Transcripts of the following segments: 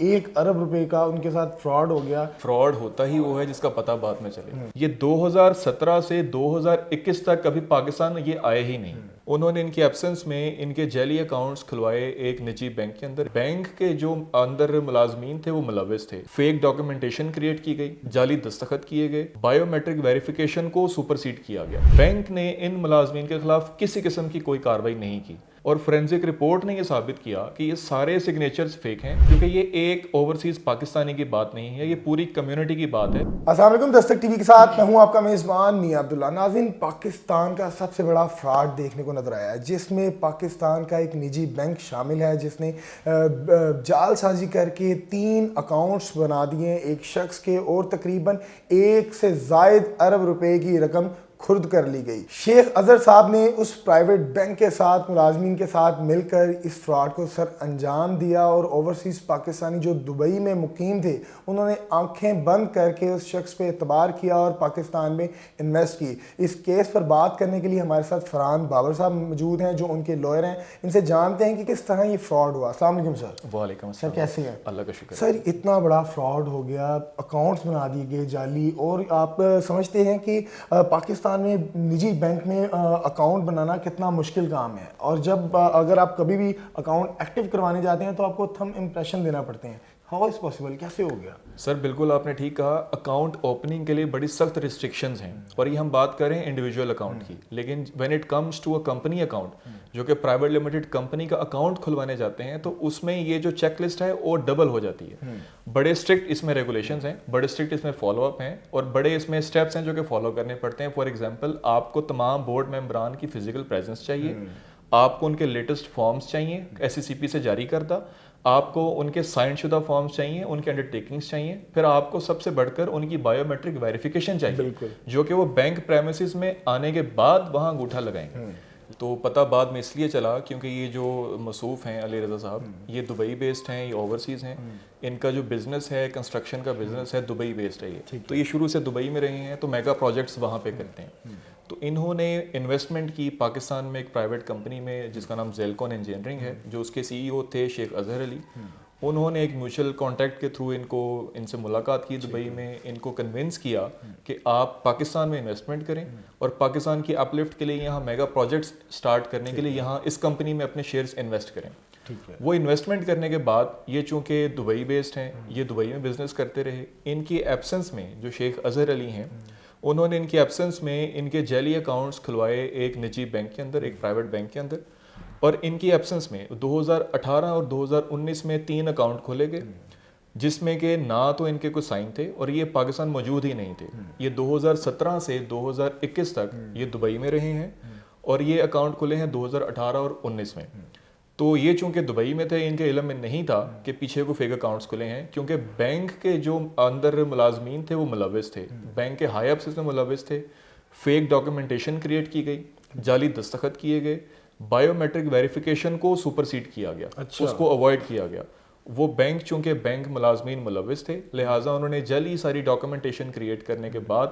1 ارب روپے کا ان کے ساتھ فراڈ ہو گیا. فراڈ ہوتا ہی وہ ہے جس کا پتہ بعد میں چلے. یہ 2017 سے 2021 تک کبھی پاکستان یہ آئے ہی نہیں. انہوں نے ان کی ایبسنس میں ان کے جعلی اکاؤنٹس کھلوائے ایک نجی بینک کے اندر. بینک کے جو اندر ملازمین تھے وہ ملوث تھے. فیک ڈاکومنٹیشن کریٹ کی گئی, جعلی دستخط کیے گئے, بائیو میٹرک ویریفیکیشن کو سپرسیڈ کیا گیا. بینک نے ان ملازمین کے خلاف کسی قسم کی کوئی کارروائی نہیں کی اور فورینزک رپورٹ نے یہ ثابت کیا کہ یہ سارے سگنیچرز فیک ہیں, کیونکہ یہ ایک اوورسیز پاکستانی کی بات نہیں ہے, یہ پوری کمیونٹی کی بات ہے. السلام علیکم, دستک ٹی وی کے ساتھ میں ہوں آپ کا میزبان میاں عبداللہ. ناظرین, پاکستان کا سب سے بڑا فراڈ دیکھنے کو نظر آیا ہے جس میں پاکستان کا ایک نجی بینک شامل ہے جس نے جعل سازی کر کے 3 اکاؤنٹس بنا دیے ایک شخص کے اور تقریباً 1 سے زائد ارب روپے کی رقم خرد کر لی گئی. شیخ اظہر صاحب نے اس پرائیویٹ بینک کے ساتھ ملازمین کے ساتھ مل کر اس فراڈ کو سر انجام دیا اور اوورسیز پاکستانی جو دبئی میں مقیم تھے انہوں نے آنکھیں بند کر کے اس شخص پہ اعتبار کیا اور پاکستان میں انویسٹ کی. اس کیس پر بات کرنے کے لیے ہمارے ساتھ فرحان بابر صاحب موجود ہیں جو ان کے لائر ہیں. ان سے جانتے ہیں کہ کس طرح یہ فراڈ ہوا. السلام علیکم سر. وعلیکم السلام. سر کیسے ہیں؟ اللہ کا شکر. سر اتنا بڑا فراڈ ہو گیا, اکاؤنٹس بنا دیے گئے جعلی, اور آپ سمجھتے ہیں کہ پاکستان میں نجی بینک میں اکاؤنٹ بنانا کتنا مشکل کام ہے, اور جب اگر آپ کبھی بھی اکاؤنٹ ایکٹیو کروانے جاتے ہیں تو آپ کو تھم امپریشن دینا پڑتے ہیں. ہاؤ از پاسبل, کیسے ہو گیا؟ سر بالکل آپ نے ٹھیک کہا. اکاؤنٹ اوپننگ کے لیے بڑی سخت ریسٹرکشنز ہیں, اور یہ ہم بات کریں انڈیویجول اکاؤنٹ کی, لیکن when it comes to a company account جو کہ پرائیویٹ لمیٹڈ کمپنی کا اکاؤنٹ کھلوانے جاتے ہیں تو اس میں یہ جو چیک لسٹ ہے وہ ڈبل ہو جاتی ہے. بڑے اسٹرکٹ اس میں ریگولیشنز ہیں, بڑے اسٹرکٹ اس میں فالو اپ ہیں, اور بڑے اس میں اسٹیپس ہیں جو کہ فالو کرنے پڑتے ہیں. فار ایگزامپل, آپ کو تمام بورڈ ممبران کی فزیکل پریزنس چاہیے, آپ کو ان کے لیٹسٹ فارمز چاہیے SCCP سے جاری کردہ, آپ کو ان کے سائن شدہ فارمز چاہیے, ان کے انڈر ٹیکنگز چاہیے, پھر آپ کو سب سے بڑھ کر ان کی بائیو میٹرک ویریفیکیشن چاہیے جو کہ وہ بینک پریمیسز میں آنے کے بعد وہاں انگوٹھا لگائیں گے. تو پتہ بعد میں اس لیے چلا کیونکہ یہ جو مصروف ہیں علی رضا صاحب, یہ دبئی بیسڈ ہیں, یہ اوورسیز ہیں. ان کا جو بزنس ہے, کنسٹرکشن کا بزنس ہے, دبئی بیسڈ ہے یہ. تو یہ شروع سے دبئی میں رہے ہیں, تو میگا پروجیکٹس وہاں پہ کرتے ہیں. تو انہوں نے انویسٹمنٹ کی پاکستان میں ایک پرائیویٹ کمپنی میں جس کا نام زیلکون انجینئرنگ ہے, جو اس کے CEO تھے شیخ اظہر علی. انہوں نے ایک میوچل کانٹیکٹ کے تھرو ان سے ملاقات کی دبئی میں, ان کو کنونس کیا کہ آپ پاکستان میں انویسٹمنٹ کریں اور پاکستان کی اپ لفٹ کے لیے یہاں میگا پروجیکٹس سٹارٹ کرنے کے لیے یہاں اس کمپنی میں اپنے شیئرز انویسٹ کریں. وہ انویسٹمنٹ کرنے کے بعد یہ چونکہ دبئی بیسڈ ہیں, یہ دبئی میں بزنس کرتے رہے. ان کی ایبسنس میں جو شیخ اظہر علی ہیں, انہوں نے ان کی ایبسنس میں ان کے جعلی اکاؤنٹس کھلوائے ایک نجی بینک کے اندر, ایک پرائیویٹ بینک کے اندر, اور ان کی ایبسنس میں 2018 اور 2019 میں 3 اکاؤنٹ کھولے گئے جس میں کہ نہ تو ان کے کوئی سائن تھے اور یہ پاکستان موجود ہی نہیں تھے. یہ 2017 سے 2021 تک یہ دبئی میں رہے ہیں, اور یہ اکاؤنٹ کھلے ہیں 2018 اور 19 میں. تو یہ چونکہ دبئی میں تھے, ان کے علم میں نہیں تھا کہ پیچھے کو فیک اکاؤنٹس کھلے ہیں, کیونکہ بینک کے جو اندر ملازمین تھے وہ ملوث تھے, بینک کے ہائی اپس اس میں ملوث تھے. فیک ڈاکومنٹیشن کریٹ کی گئی, جعلی دستخط کیے گئے, بائیو میٹرک ویریفیکیشن کو سپرسیڈ کیا گیا, اس کو اوائڈ کیا گیا. وہ بینک چونکہ بینک ملازمین ملوث تھے, لہٰذا انہوں نے جعلی ساری ڈاکومنٹیشن کریٹ کرنے کے بعد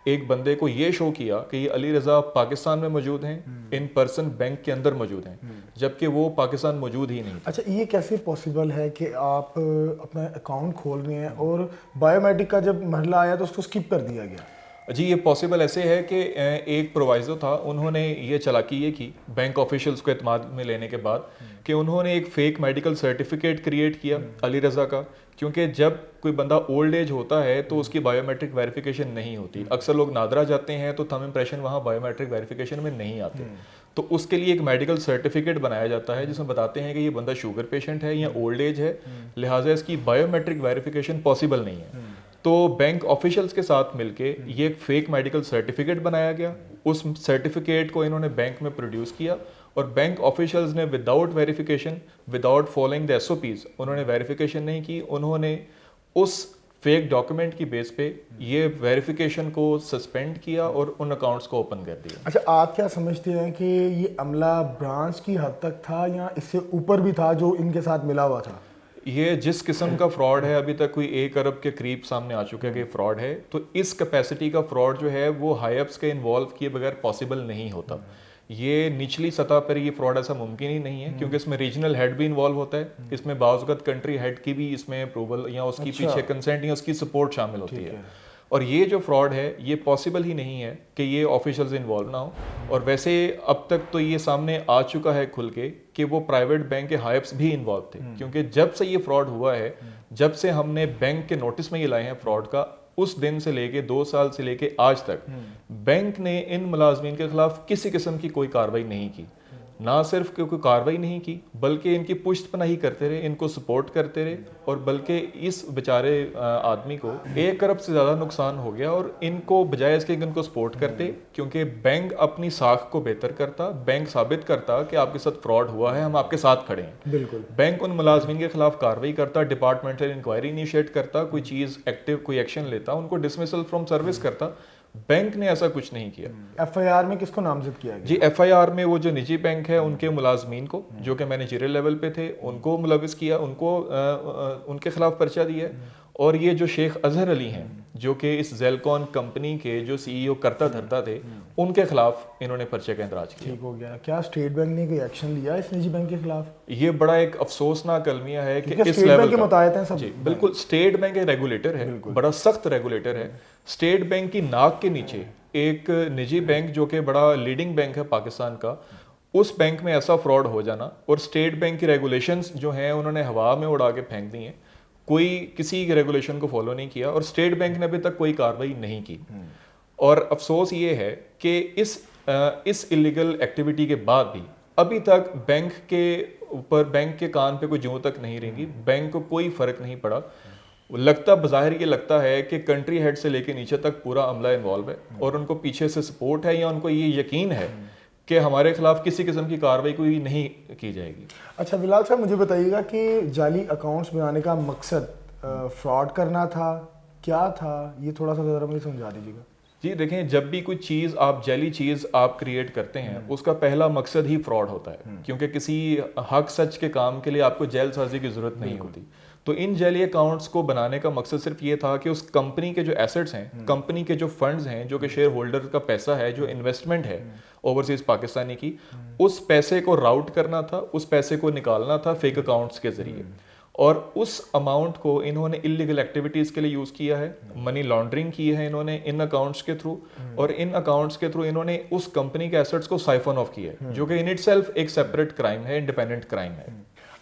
ایک بندے کو یہ شو کیا کہ یہ علی رضا پاکستان میں موجود ہیں, ان پرسن بینک کے اندر موجود ہیں, جبکہ وہ پاکستان موجود ہی نہیں. اچھا, یہ کیسے پاسبل ہے کہ آپ اپنا اکاؤنٹ کھول رہے ہیں اور بایو میٹرک کا جب مرحلہ آیا تو اس کو اسکپ کر دیا گیا؟ جی یہ پاسبل ایسے ہے کہ ایک پرووائزر تھا, انہوں نے یہ چالاکی یہ کی بینک آفیشلز کو اعتماد میں لینے کے بعد کہ انہوں نے ایک فیک میڈیکل سرٹیفکیٹ کریٹ کیا علی رضا کا, کیونکہ جب کوئی بندہ اولڈ ایج ہوتا ہے تو اس کی بایو میٹرک ویریفیکیشن نہیں ہوتی. اکثر لوگ نادرا جاتے ہیں تو تھم امپریشن وہاں بایو میٹرک ویریفیکیشن میں نہیں آتے, تو اس کے لیے ایک میڈیکل سرٹیفکیٹ بنایا جاتا ہے جس میں بتاتے ہیں کہ یہ بندہ شوگر پیشنٹ ہے یا اولڈ ایج ہے, لہٰذا اس کی بایو میٹرک ویریفیکیشن پاسبل نہیں ہے. تو بینک آفیشلز کے ساتھ مل کے یہ ایک فیک میڈیکل سرٹیفکیٹ بنایا گیا. اس سرٹیفکیٹ کو انہوں نے بینک میں پروڈیوس کیا, اور بینک آفیشلز نے without verification, without following the SOPs انہوں نے ویریفیکیشن نہیں کی. انہوں نے اس فیک ڈاکومنٹ کی بیس پہ یہ ویریفیکیشن کو سسپینڈ کیا اور ان اکاؤنٹس کو اوپن کر دیا. اچھا, آپ کیا سمجھتے ہیں کہ یہ عملہ برانچ کی حد تک تھا یا اس سے اوپر بھی تھا جو ان کے ساتھ ملا ہوا تھا؟ یہ جس قسم کا فراڈ ہے, ابھی تک کوئی 1 ارب کے قریب سامنے آ چکا ہے کہ فراڈ ہے, تو اس کیپیسٹی کا فراڈ جو ہے وہ ہائی اپس کے انوالو کیے بغیر پاسبل نہیں ہوتا. یہ نچلی سطح پر یہ فراڈ ایسا ممکن ہی نہیں ہے کیونکہ اس میں ریجنل ہیڈ بھی انوالو ہوتا ہے, اس میں بعض اوقات کنٹری ہیڈ کی بھی اس میں اپروول یا اس کی پیچھے کنسنٹ یا اس کی سپورٹ شامل ہوتی ہے. اور یہ جو فراڈ ہے یہ پاسبل ہی نہیں ہے کہ یہ آفیشلز انوالو نہ ہو. اور ویسے اب تک تو یہ سامنے آ چکا ہے کھل کے کہ وہ پرائیویٹ بینک کے ہائپس بھی انوالو تھے, کیونکہ جب سے یہ فراڈ ہوا ہے, جب سے ہم نے بینک کے نوٹس میں یہ لائے ہیں فراڈ کا, اس دن سے لے کے 2 سال سے لے کے آج تک بینک نے ان ملازمین کے خلاف کسی قسم کی کوئی کارروائی نہیں کی. نہ صرف کہ کوئی کارروائی نہیں کی بلکہ ان کی پشت پناہی کرتے رہے, ان کو سپورٹ کرتے رہے, اور بلکہ اس بیچارے آدمی کو 1 ارب سے زیادہ نقصان ہو گیا. اور ان کو بجائے اس کے ان کو سپورٹ کرتے, کیونکہ بینک اپنی ساکھ کو بہتر کرتا, بینک ثابت کرتا کہ آپ کے ساتھ فراڈ ہوا ہے, ہم آپ کے ساتھ کھڑے ہیں. بالکل. بینک ان ملازمین کے خلاف کارروائی کرتا, ڈپارٹمنٹل انکوائری انیشیٹ کرتا, کوئی چیز ایکٹیو کوئی ایکشن لیتا, ان کو ڈسمسل فرام سروس کرتا. بینک نے ایسا کچھ نہیں کیا. ایف آئی آر میں کس کو نامزد کیا گیا؟ جی ایف آئی آر میں وہ جو نجی بینک ہے ان کے ملازمین کو جو کہ مینیجریل لیول پہ تھے ان کو ملوث کیا, ان کو ان کے خلاف پرچہ دیا. اور یہ جو شیخ اظہر علی ہیں جو کہ اس زیلکون کمپنی کے جو سی ای او کرتا دھرتا تھے, ان کے خلاف انہوں نے پرچے کا اندراج کیا. ٹھیک ہو گیا. کیا اسٹیٹ بینک نے کوئی ایکشن لیا اس نجی بینک کے خلاف؟ یہ بڑا ایک افسوسناک المیہ ہے کہ اس اسٹیٹ لیول بینک کے متعلق ہیں سب. جی بالکل, اسٹیٹ بینک ایک ریگولیٹر ہے, بڑا سخت ریگولیٹر ہے. اسٹیٹ بینک کی ناک کے نیچے ایک نجی بینک جو کہ بڑا لیڈنگ بینک ہے پاکستان کا, اس بینک میں ایسا فراڈ ہو جانا, اور اسٹیٹ بینک کی ریگولیشنز جو ہیں انہوں نے ہوا میں اڑا کے پھینک دی ہیں, کوئی کسی کی ریگولیشن کو فالو نہیں کیا, اور اسٹیٹ بینک نے ابھی تک کوئی کارروائی نہیں کی. اور افسوس یہ ہے کہ اس الیگل ایکٹیویٹی کے بعد بھی ابھی تک بینک کے اوپر, بینک کے کان پہ کوئی جوں تک نہیں رہیں گی, بینک کو کوئی فرق نہیں پڑا. لگتا بظاہر یہ لگتا ہے کہ کنٹری ہیڈ سے لے کے نیچے تک پورا عملہ انوالو ہے, اور ان کو پیچھے سے سپورٹ ہے یا ان کو یہ یقین ہے کہ ہمارے خلاف کسی قسم کی کارروائی کوئی نہیں کی جائے گی. اچھا بلال صاحب, مجھے بتائیے گا کہ جعلی اکاؤنٹس بنانے کا مقصد فراڈ کرنا تھا, کیا تھا, یہ تھوڑا سا ذرا مجھے سمجھا دیجیے گا. جی دیکھیں, جب بھی کوئی چیز آپ جعلی چیز آپ کریٹ کرتے ہیں اس کا پہلا مقصد ہی فراڈ ہوتا ہے, کیونکہ کسی حق سچ کے کام کے لیے آپ کو جیل سازی کی ضرورت نہیں ہوتی. تو ان جعلی اکاؤنٹس کو بنانے کا مقصد صرف یہ تھا کہ اس کمپنی کے جو ایسٹس ہیں, کمپنی کے جو فنڈز ہیں, جو کہ شیئر ہولڈر کا پیسہ ہے, جو انویسٹمنٹ ہے اوورسیز پاکستانی کی, اس پیسے کو راؤٹ کرنا تھا, اس پیسے کو نکالنا تھا فیک اکاؤنٹس کے ذریعے. اور اس اماؤنٹ کو انہوں نے انلیگل ایکٹیویٹیز کے لیے یوز کیا ہے, منی لانڈرنگ کی ہے انہوں نے ان اکاؤنٹس کے تھرو, اور ان اکاؤنٹس کے تھرو انہوں نے اس کمپنی کے ایسٹس کو سائفن آف کیا ہے, جو کہ ان اٹ سیلف ایک سیپریٹ کرائم ہے, انڈیپینڈنٹ کرائم ہے.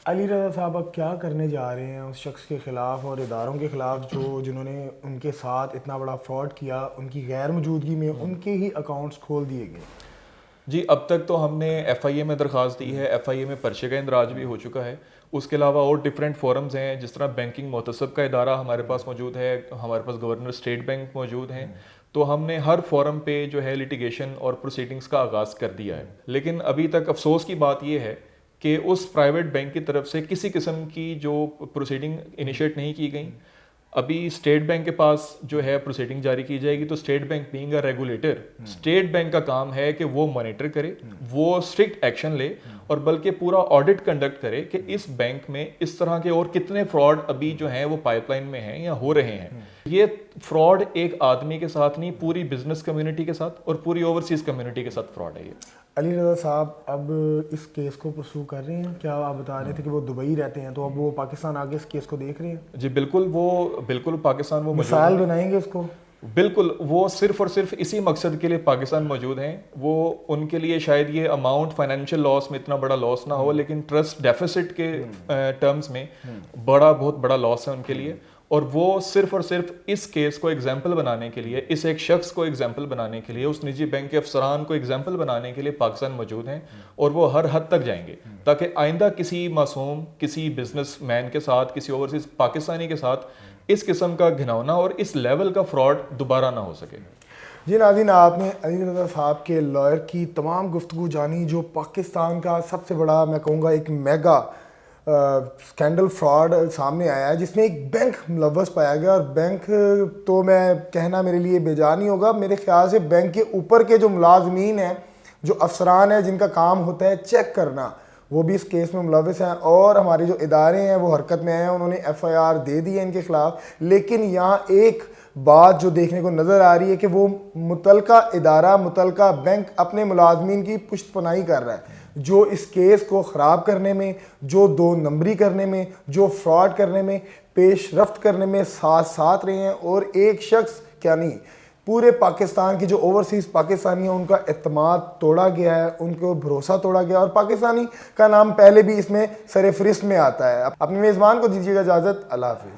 علی رضا صاحب اب کیا کرنے جا رہے ہیں اس شخص کے خلاف اور اداروں کے خلاف جنہوں نے ان کے ساتھ اتنا بڑا فراڈ کیا, ان کی غیر موجودگی میں ان کے ہی اکاؤنٹس کھول دیے گئے؟ جی اب تک تو ہم نے ایف آئی اے میں درخواست دی ہے, ایف آئی اے میں پرچے کا اندراج بھی ہو چکا ہے. اس کے علاوہ اور ڈفرینٹ فورمز ہیں, جس طرح بینکنگ محتسب کا ادارہ ہمارے پاس موجود ہے, ہمارے پاس گورنر اسٹیٹ بینک موجود ہیں. تو ہم نے ہر فورم پہ جو ہے لیٹیگیشن اور پروسیڈنگز کا آغاز کر دیا ہے. لیکن ابھی تک افسوس کی بات یہ ہے کہ اس پرائیویٹ بینک کی طرف سے کسی قسم کی جو پروسیڈنگ انیشیٹ نہیں کی گئی. ابھی اسٹیٹ بینک کے پاس جو ہے پروسیڈنگ جاری کی جائے گی, تو state bank being a regulator, state bank کا کام ہے کہ وہ مانیٹر کرے, وہ اسٹرکٹ ایکشن لے, اور بلکہ پورا آڈٹ کنڈکٹ کرے کہ اس بینک میں اس طرح کے اور کتنے فراڈ ابھی جو ہیں وہ پائپ لائن میں ہیں یا ہو رہے ہیں. یہ فراڈ ایک آدمی کے ساتھ نہیں, پوری بزنس کمیونٹی کے ساتھ اور پوری اوورسیز کمیونٹی کے ساتھ فراڈ ہے یہ. علی رضا صاحب اب اس کیس کو پرسو کر رہے ہیں, کیا آپ بتا رہے تھے کہ وہ دبئی رہتے ہیں, تو اب وہ پاکستان آگے اس کیس کو دیکھ رہے ہیں؟ جی بالکل, وہ بالکل پاکستان وہ مثال بنائیں گے اس کو. بالکل, وہ صرف اور صرف اسی مقصد کے لیے پاکستان موجود ہیں. وہ ان کے لیے شاید یہ اماؤنٹ فائنینشیل لاس میں اتنا بڑا لاس نہ ہو, لیکن ٹرسٹ ڈیفیسٹ کے ٹرمز میں بہت بڑا لاس ہے ان کے لیے. اور وہ صرف اور صرف اس کیس کو ایگزامپل بنانے کے لیے, اس ایک شخص کو ایگزامپل بنانے کے لیے, اس نجی بینک کے افسران کو ایگزامپل بنانے کے لیے پاکستان موجود ہیں, اور وہ ہر حد تک جائیں گے تاکہ آئندہ کسی معصوم, کسی بزنس مین کے ساتھ, کسی اوورسیز پاکستانی کے ساتھ اس قسم کا گھناؤنا اور اس لیول کا فراڈ دوبارہ نہ ہو سکے. جی ناظرین, آپ نے علی رضا صاحب کے لائر کی تمام گفتگو جانی, جو پاکستان کا سب سے بڑا, میں کہوں گا ایک میگا اسکینڈل فراڈ سامنے آیا ہے, جس میں ایک بینک ملوث پایا گیا. اور بینک تو میں کہنا میرے لیے بے جان ہی ہوگا, میرے خیال سے بینک کے اوپر کے جو ملازمین ہیں, جو افسران ہیں, جن کا کام ہوتا ہے چیک کرنا, وہ بھی اس کیس میں ملوث ہیں. اور ہمارے جو ادارے ہیں وہ حرکت میں ہیں, انہوں نے ایف آئی آر دے دی ہے ان کے خلاف. لیکن یہاں ایک بات جو دیکھنے کو نظر آ رہی ہے کہ وہ متعلقہ ادارہ متعلقہ بینک اپنے ملازمین کی پشت پناہی کر رہا ہے، جو اس کیس کو خراب کرنے میں، جو دو نمبری کرنے میں، جو فراڈ کرنے میں، پیش رفت کرنے میں ساتھ رہے ہیں، اور ایک شخص کیا نہیں پورے پاکستان کی جو اوورسیز پاکستانی ہیں ان کا اعتماد توڑا گیا ہے، ان کو بھروسہ توڑا گیا، اور پاکستانی کا نام پہلے بھی اس میں سر فہرست میں آتا ہے۔ اپنے میزبان کو دیجیے گا اجازت، اللہ حافظ۔